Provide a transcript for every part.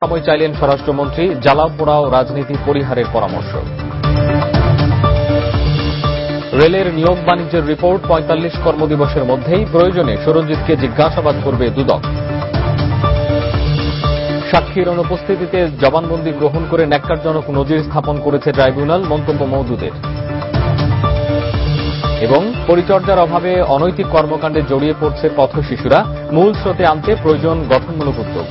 সময় চাইলেন স্বরাষ্ট্রমন্ত্রী, জ্বালাও পোড়াও রাজনীতি পরিহারের পরামর্শ। রেলের নিয়োগ বাণিজ্যের রিপোর্ট ৪৫ কর্মদিবসের মধ্যেই প্রয়োজনে সুরঞ্জিতকে জিজ্ঞাসাবাদ করবে দুদক। সাক্ষীর অনুপস্থিতিতে জবানবন্দি গ্রহণ করে ন্যাক্কারজনক নজির স্থাপন করেছে ট্রাইব্যুনাল, মন্তব্য মওদুদের। এবং পরিচর্যার অভাবে অনৈতিক কর্মকাণ্ডে জড়িয়ে পড়ছে পথ শিশুরা, মূল স্রোতে আনতে প্রয়োজন গঠনমূলক উদ্যোগ।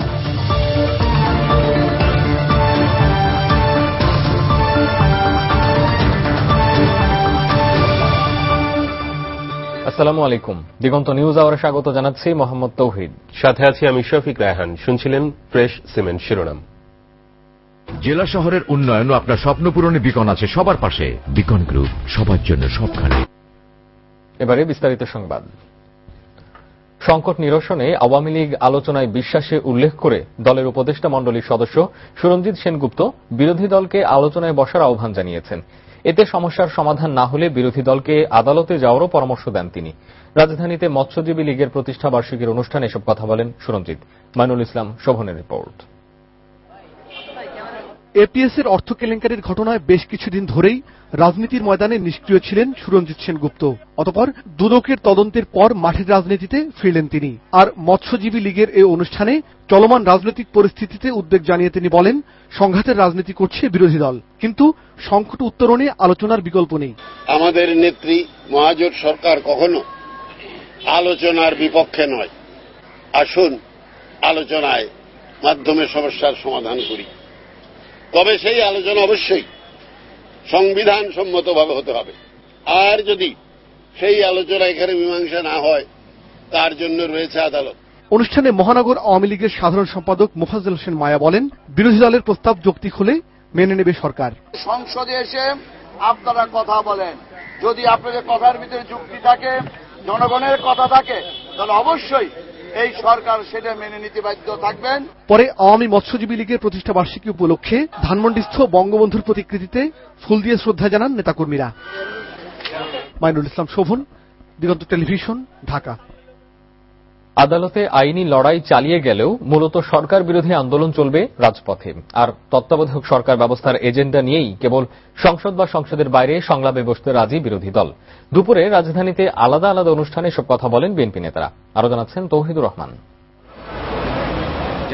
আসসালামু আলাইকুম। দিগন্ত নিউজ আওয়ারে স্বাগত জানাচ্ছি মোহাম্মদ তৌহিদ, সাথে আছি আমি শফিক রায়হান। শুনছিলেন ফ্রেশ সিমেন্ট শিরোনাম। জেলা শহরের উন্নয়ন ও আপনার স্বপ্ন পূরণে বিকন আছে সবার পাশে। বিকন গ্রুপ, সবার জন্য সবখানে। এবারে বিস্তারিত সংবাদ। সংকট নিরসনে আওয়ামী লীগ আলোচনায় বিশ্বাসে উল্লেখ করে দলের উপদেষ্টা মণ্ডলীর সদস্য সুরঞ্জিত সেনগুপ্ত বিরোধী দলকে আলোচনায় বসার আহ্বান জানিয়েছেন। এতে সমস্যার সমাধান না হলে বিরোধী দলকে আদালতে যাওয়ারও পরামর্শ দেন তিনি। রাজধানীতে মৎস্যজীবী লীগের প্রতিষ্ঠা বার্ষিকীর অনুষ্ঠানে এসব কথা বলেন সুরঞ্জিত। মাইনুল ইসলাম শোভনের রিপোর্ট। এপিএসের অর্থ কেলেঙ্কারির ঘটনায় বেশ কিছুদিন ধরেই রাজনীতির ময়দানে নিষ্ক্রিয় ছিলেন সুরঞ্জিত সেনগুপ্ত। অতঃপর দুদকের তদন্তের পর মাঠের রাজনীতিতে ফিরলেন তিনি। আর মৎস্যজীবী লীগের এই অনুষ্ঠানে চলমান রাজনৈতিক পরিস্থিতিতে উদ্বেগ জানিয়ে তিনি বলেন, সংঘাতের রাজনীতি করছে বিরোধী দল, কিন্তু সংকট উত্তরণে আলোচনার বিকল্প নেই। আমাদের নেত্রী মহাজোট সরকার কখনো আলোচনার বিপক্ষে নয়। আসুন আলোচনায় মাধ্যমে সমস্যার সমাধান করি। তবে সেই আলোচনা অবশ্যই সংবিধান সম্মতভাবে হতে হবে। আর যদি সেই আলোচনা এখানে মীমাংসা না হয়, তার জন্য রয়েছে আদালত। অনুষ্ঠানে মহানগর আওয়ামী লীগের সাধারণ সম্পাদক মোফাজ্জল হোসেন মায়া বলেন, বিরোধী দলের প্রস্তাব যৌক্তিক হলে মেনে নেবে সরকার। সংসদে এসে আপনারা কথা বলেন, যদি আপনাদের কথার ভিতরে যুক্তি থাকে, জনগণের কথা থাকে, তাহলে অবশ্যই এই সরকার সেটা মেনে নিতে বাধ্য থাকবেন। পরে আওয়ামী মৎস্যজীবী লীগের প্রতিষ্ঠা বার্ষিকী উপলক্ষে ধানমন্ডিস্থ বঙ্গবন্ধুর প্রতিকৃতিতে ফুল দিয়ে শ্রদ্ধা জানান নেতাকর্মীরা। মাইনুল ইসলাম শোভন, দিগন্ত টেলিভিশন, ঢাকা। আদালতে আইনি লড়াই চালিয়ে গেলেও মূলত সরকার বিরোধী আন্দোলন চলবে রাজপথে। আর তত্ত্বাবধায়ক সরকার ব্যবস্থার এজেন্ডা নিয়েই কেবল সংসদ বা সংসদের বাইরে সংলাপে বসতে রাজি বিরোধী দল। দুপুরে রাজধানীতে আলাদা আলাদা অনুষ্ঠানে সব কথা বলেন বিএনপি নেতারা। আরো জানাচ্ছেন তৌহিদুর রহমান।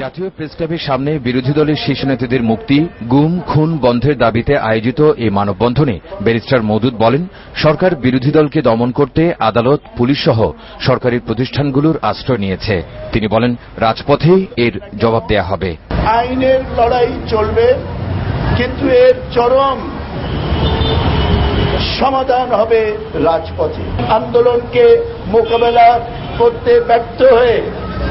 জাতীয় প্রেসক্লাবের সামনে বিরোধী দলের শীর্ষ নেতাদের মুক্তি, গুম খুন বন্ধের দাবিতে আয়োজিত এই মানববন্ধনে ব্যারিস্টার মওদুদ বলেন, সরকার বিরোধী দলকে দমন করতে আদালত, পুলিশ সহ সরকারি প্রতিষ্ঠানগুলোর আশ্রয় নিয়েছে। তিনি বলেন, রাজপথেই এর জবাব দেয়া হবে। আইনের লড়াই চলবে, কিন্তু এর চরম সমাধান হবে রাজপথে। আন্দোলনকে মোকাবেলা করতে ব্যর্থ হয়ে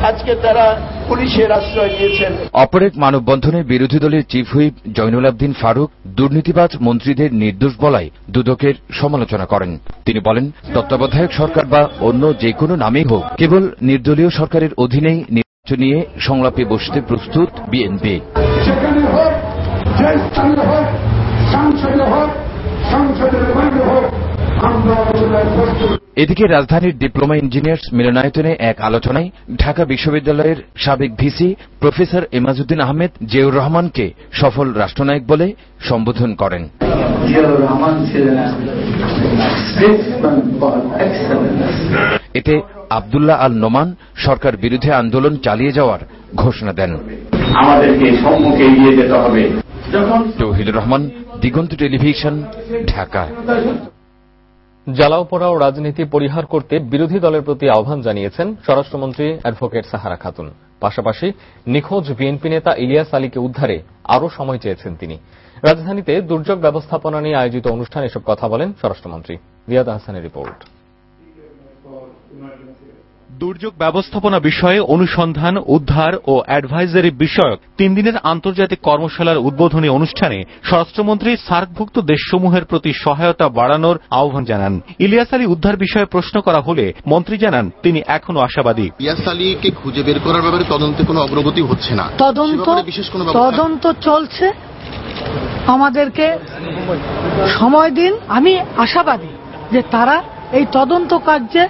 আজকে তারা পুলিশের আশ্রয় নিয়েছেন। অপর এক মানববন্ধনে বিরোধী দলের চিফ হুইপ জয়নুল আবদিন ফারুক দুর্নীতিবাজ মন্ত্রীদের নির্দোষ বলায় দুদকের সমালোচনা করেন। তিনি বলেন, তত্ত্বাবধায়ক সরকার বা অন্য যে কোনো নামেই হোক, কেবল নির্দলীয় সরকারের অধীনেই নির্বাচন নিয়ে সংলাপে বসতে প্রস্তুত বিএনপি। সেখানে হোক, যে স্থানে হোক, সংসদে হোক, সংসদের বাইরে হোক, আমরা এদিকে রাজধানীর ডিপ্লোমা ইঞ্জিনিয়ার্স মিলনায়তনে এক আলোচনায় ঢাকা বিশ্ববিদ্যালয়ের সাবেক ভিসি প্রফেসর এমাজউদ্দিন আহমেদ জিয়াউর রহমানকে সফল রাষ্ট্রনায়ক বলে সম্বোধন করেন। এতে আব্দুল্লাহ আল নোমান সরকার বিরুদ্ধে আন্দোলন চালিয়ে যাওয়ার ঘোষণা দেন। আমাদেরকে সম্মুখে এগিয়ে যেতে হবে। তৌহিদুর রহমান, দিগন্ত টেলিভিশন, ঢাকা। জ্বালাও পোড়াও রাজনীতি পরিহার করতে বিরোধী দলের প্রতি আহ্বান জানিয়েছেন স্বরাষ্ট্রমন্ত্রী অ্যাডভোকেট সাহারা খাতুন। পাশাপাশি নিখোঁজ বিএনপি নেতা ইলিয়াস আলীকে উদ্ধারে আরও সময় চেয়েছেন তিনি। রাজধানীতে দুর্যোগ ব্যবস্থাপনা নিয়ে আয়োজিত অনুষ্ঠানে এসব কথা বলেন স্বরাষ্ট্রমন্ত্রী। রিয়াদ আহসানের রিপোর্ট। দুর্যোগ ব্যবস্থাপনা বিষয়ে অনুসন্ধান, উদ্ধার ও অ্যাডভাইজারি বিষয়ক 3 দিনের আন্তর্জাতিক কর্মশালার উদ্বোধনী অনুষ্ঠানে স্বরাষ্ট্রমন্ত্রী সার্কভুক্ত দেশসমূহের প্রতি সহায়তা বাড়ানোর আহ্বান জানান। ইলিয়াস আলী উদ্ধার বিষয়ে প্রশ্ন করা হলে মন্ত্রী জানান, তিনি এখনো আশাবাদী। ইলিয়াস আলীকে খুঁজে বের করার ব্যাপারে তদন্তে কোনো অগ্রগতি হচ্ছে না। তদন্ত চলছে, আমাদেরকে সময় দিন। আমি আশাবাদী যে তারা এই তদন্ত কার্যে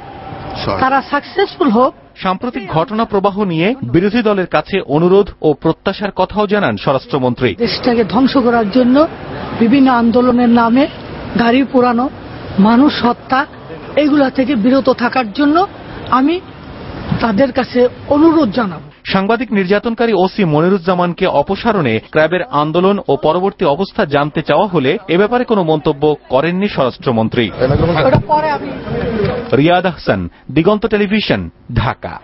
তারা সাকসেসফুল হোক, সাম্প্রতিক ঘটনা প্রবাহ নিয়ে বিরোধী দলের কাছে অনুরোধ ও প্রত্যাশার কথাও জানান স্বরাষ্ট্রমন্ত্রী। দেশটাকে ধ্বংস করার জন্য বিভিন্ন আন্দোলনের নামে গাড়ি পোড়ানো, মানুষ হত্যা, এগুলা থেকে বিরত থাকার জন্য আমি তাদের কাছে অনুরোধ জানাব। সাংবাদিক নির্যাতনকারী ওসি মনিরুজ্জামানকে অপসারণে ক্র্যাবের আন্দোলন ও পরবর্তী অবস্থা জানতে চাওয়া হলে এ ব্যাপারে কোনো মন্তব্য করেননি স্বরাষ্ট্রমন্ত্রী। রিয়াদ আহসান, দিগন্ত টেলিভিশন, ঢাকা।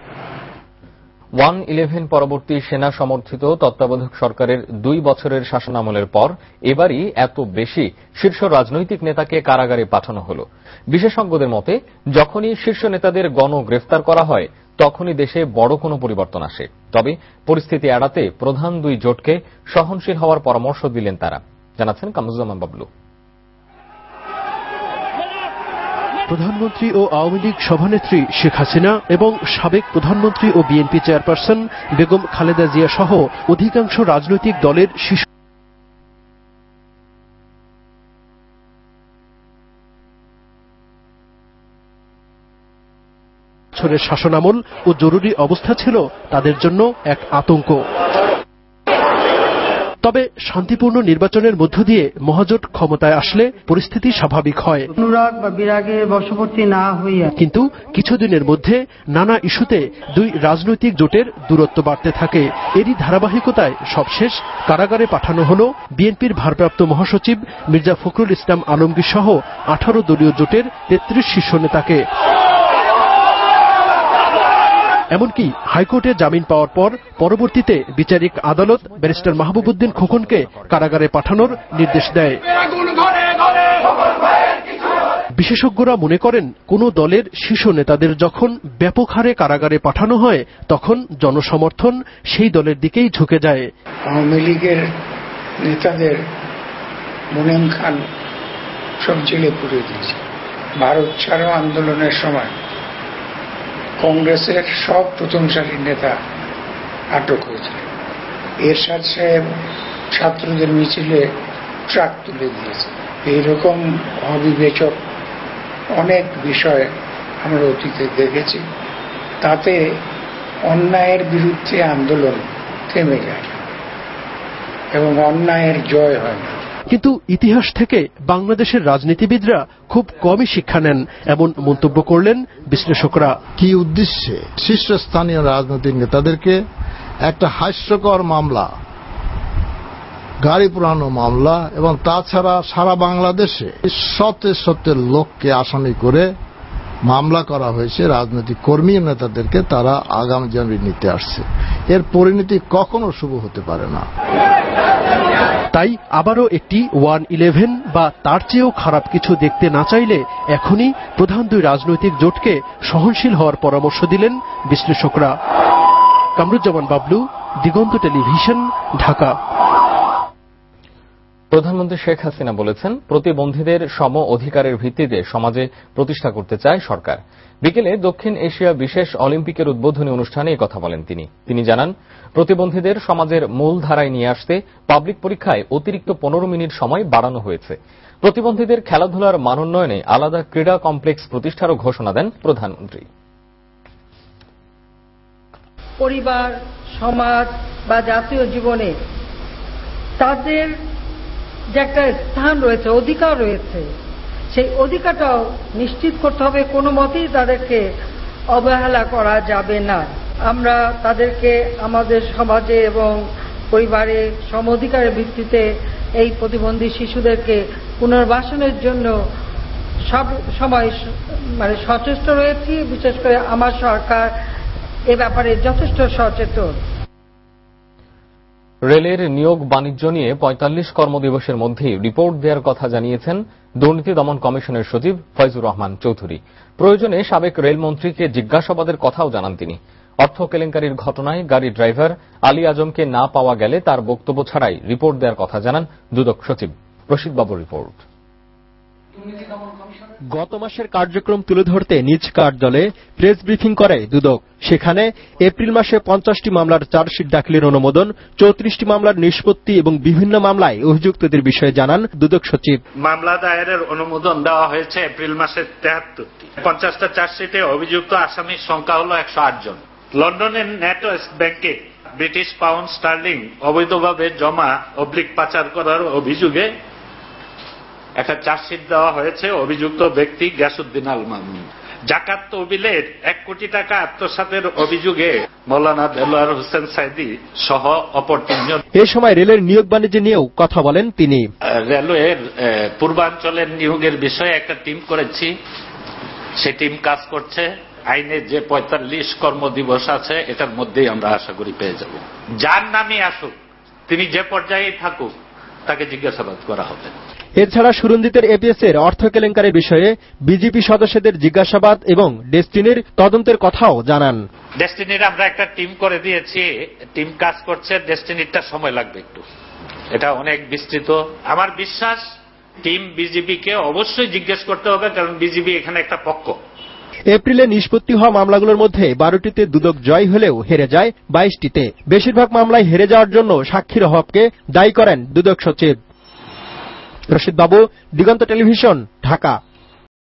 1-11 পরবর্তী সেনা সমর্থিত তত্ত্বাবধায়ক সরকারের 2 বছরের শাসনামলের পর এবারই এত বেশি শীর্ষ রাজনৈতিক নেতাকে কারাগারে পাঠানো হল। বিশেষজ্ঞদের মতে, যখনই শীর্ষ নেতাদের গণগ্রেফতার করা হয় তখনই দেশে বড় কোনো পরিবর্তন আসে। তবে পরিস্থিতি এড়াতে প্রধান 2 জোটকে সহনশীল হওয়ার পরামর্শ দিলেন তারা, জানাচ্ছেন কামরুজ্জামান বাবলু। প্রধানমন্ত্রী ও আওয়ামী লীগ সভানেত্রী শেখ হাসিনা এবং সাবেক প্রধানমন্ত্রী ও বিএনপি চেয়ারপারসন বেগম খালেদা জিয়া সহ অধিকাংশ রাজনৈতিক দলের শীর্ষ বছরের শাসনামল ও জরুরি অবস্থা ছিল তাদের জন্য এক আতঙ্ক। তবে শান্তিপূর্ণ নির্বাচনের মধ্য দিয়ে মহাজোট ক্ষমতায় আসলে পরিস্থিতি স্বাভাবিক হয়। অনুরাগ বা বিরাগে বশবর্তী না হইয়া কিন্তু কিছুদিনের মধ্যে নানা ইস্যুতে 2 রাজনৈতিক জোটের দূরত্ব বাড়তে থাকে। এরই ধারাবাহিকতায় সবশেষ কারাগারে পাঠানো হল বিএনপির ভারপ্রাপ্ত মহাসচিব মির্জা ফখরুল ইসলাম আলমগীর সহ 18 দলীয় জোটের 33 শীর্ষ নেতাকে। এমনকি হাইকোর্টে জামিন পাওয়ার পর পরবর্তীতে বিচারিক আদালত ব্যারিস্টার মাহবুবউদ্দিন খোকনকে কারাগারে পাঠানোর নির্দেশ দেয়। বিশেষজ্ঞরা মনে করেন, কোন দলের শীর্ষ নেতাদের যখন ব্যাপক হারে কারাগারে পাঠানো হয় তখন জনসমর্থন সেই দলের দিকেই ঝুঁকে যায়। আওয়ামী লীগের নেতাদের মোনেম খান সব জেলে পুড়িয়ে দিয়েছে। ভারত ছাড়ো আন্দোলনের সময় কংগ্রেসের সব প্রথম সারির নেতা আটক হয়েছিল। এরশাদ সাহেব ছাত্রদের মিছিলে ট্রাক তুলে দিয়েছে। এইরকম অবিবেচক অনেক বিষয় আমরা অতীতে দেখেছি। তাতে অন্যায়ের বিরুদ্ধে আন্দোলন থেমে যায় এবং অন্যায়ের জয় হয় না। কিন্তু ইতিহাস থেকে বাংলাদেশের রাজনীতিবিদরা খুব কমই শিক্ষা নেন, এমন মন্তব্য করলেন বিশ্লেষকরা। কি উদ্দেশ্যে শীর্ষস্থানীয় রাজনৈতিক নেতাদেরকে একটা হাস্যকর মামলা, গাড়ি পোড়ানো মামলা এবং তাছাড়া সারা বাংলাদেশে শত লোককে আসামি করে মামলা করা হয়েছে, রাজনৈতিক কর্মী নেতাদেরকে তারা আগাম জামিন নিতে আসছে। এর পরিণতি কখনো শুভ হতে পারে না। তাই আবারও একটি 1-11 বা তার চেয়েও খারাপ কিছু দেখতে না চাইলে এখনই প্রধান 2 রাজনৈতিক জোটকে সহনশীল হওয়ার পরামর্শ দিলেন বিশ্লেষকরা। কামরুজ্জামান বাবলু, দিগন্ত টেলিভিশন, ঢাকা। প্রধানমন্ত্রী শেখ হাসিনা বলেছেন, প্রতিবন্ধীদের সম অধিকারের ভিত্তিতে সমাজে প্রতিষ্ঠা করতে চায় সরকার। বিকেলে দক্ষিণ এশিয়া বিশেষ অলিম্পিকের উদ্বোধনী অনুষ্ঠানে এই কথা বলেন তিনি জানান, প্রতিবন্ধীদের সমাজের মূল ধারায় নিয়ে আসতে পাবলিক পরীক্ষায় অতিরিক্ত 15 মিনিট সময় বাড়ানো হয়েছে। প্রতিবন্ধীদের খেলাধুলার মানোন্নয়নে আলাদা ক্রীড়া কমপ্লেক্স প্রতিষ্ঠারও ঘোষণা দেন প্রধানমন্ত্রী। পরিবার, সমাজ বা জাতীয় জীবনে তাদের যে একটা স্থান রয়েছে, অধিকার রয়েছে, সেই অধিকারটাও নিশ্চিত করতে হবে। কোনো মতেই তাদেরকে অবহেলা করা যাবে না। আমরা তাদেরকে আমাদের সমাজে এবং পরিবারে সম অধিকারের ভিত্তিতে এই প্রতিবন্ধী শিশুদেরকে পুনর্বাসনের জন্য সব সময় সচেষ্ট রয়েছি। বিশেষ করে আমার সরকার এ ব্যাপারে যথেষ্ট সচেতন। রেলের নিয়োগ বাণিজ্য নিয়ে 45 কর্মদিবসের মধ্যেই রিপোর্ট দেওয়ার কথা জানিয়েছেন দুর্নীতি দমন কমিশনের সচিব ফয়জুর রহমান চৌধুরী। প্রয়োজনে সাবেক রেলমন্ত্রীকে জিজ্ঞাসাবাদের কথাও জানান তিনি। অর্থ কেলেঙ্কারির ঘটনায় গাড়ি ড্রাইভার আলী আজমকে না পাওয়া গেলে তার বক্তব্য ছাড়াই রিপোর্ট দেওয়ার কথা জানান দুদক সচিব। রশিদ বাবুর রিপোর্ট। গত মাসের কার্যক্রম তুলে ধরতে নিজ কার্যালয়ে প্রেস ব্রিফিং করে দুদক। সেখানে এপ্রিল মাসে 50টি মামলার চার্জশিট দাখিলের অনুমোদন, 34টি মামলার নিষ্পত্তি এবং বিভিন্ন মামলায় অভিযুক্তদের বিষয়ে জানান দুদক সচিব। মামলা দায়েরের অনুমোদন দেওয়া হয়েছে এপ্রিল মাসে 73টি। 50টা চার্জশিটে অভিযুক্ত আসামির সংখ্যা হল 108 জন। লন্ডনের নেটওয়েস্ট ব্যাংকে ব্রিটিশ পাউন্ড স্টার্লিং অবৈধভাবে জমা পাচার করার অভিযোগে একটা চার্জশিট দেওয়া হয়েছে অভিযুক্ত ব্যক্তি গিয়াসউদ্দিন আল মামুন। জাকাত তহবিলের 1 কোটি টাকা আত্মসাতের অভিযোগে মৌলানা দেলোয়ার হোসেন সাইদি সহ অপর 3 জন। এ সময় রেলের নিয়োগ বাণিজ্য নিয়েও কথা বলেন তিনি। রেলওয়ের পূর্বাঞ্চলের নিয়োগের বিষয়ে একটা টিম করেছি, সেই টিম কাজ করছে। আইনে যে 45 কর্মদিবস আছে এটার মধ্যেই আমরা আশা করি পেয়ে যাব। যার নামে আসুক, তিনি যে পর্যায়ে থাকুক, তাকে জিজ্ঞাসাবাদ করা হবে। এছাড়া সুরঞ্জিতের এপিএস এর অর্থ কেলেঙ্কারির বিষয়ে বিজেপি সদস্যদের জিজ্ঞাসাবাদ এবং ডেস্টিনির তদন্তের কথাও জানান। ডেস্টিনির আমরা একটা টিম করে দিয়েছি, টিম কাজ করছে। ডেস্টিনিরটা সময় লাগবে একটু, এটা অনেক বিস্তৃত। আমার বিশ্বাস টিম বিজেপিকে অবশ্যই জিজ্ঞেস করতে হবে, কারণ বিজেপি এখানে একটা পক্ষ। এপ্রিলে নিষ্পত্তি হওয়া মামলাগুলোর মধ্যে 12টিতে দুদক জয় হলেও হেরে যায় 22টিতে। বেশিরভাগ মামলায় হেরে যাওয়ার জন্য সাক্ষীর অভাবকে দায়ী করেন দুদক সচিব। রশিদ বাবু, দিগন্ত টেলিভিশন, ঢাকা।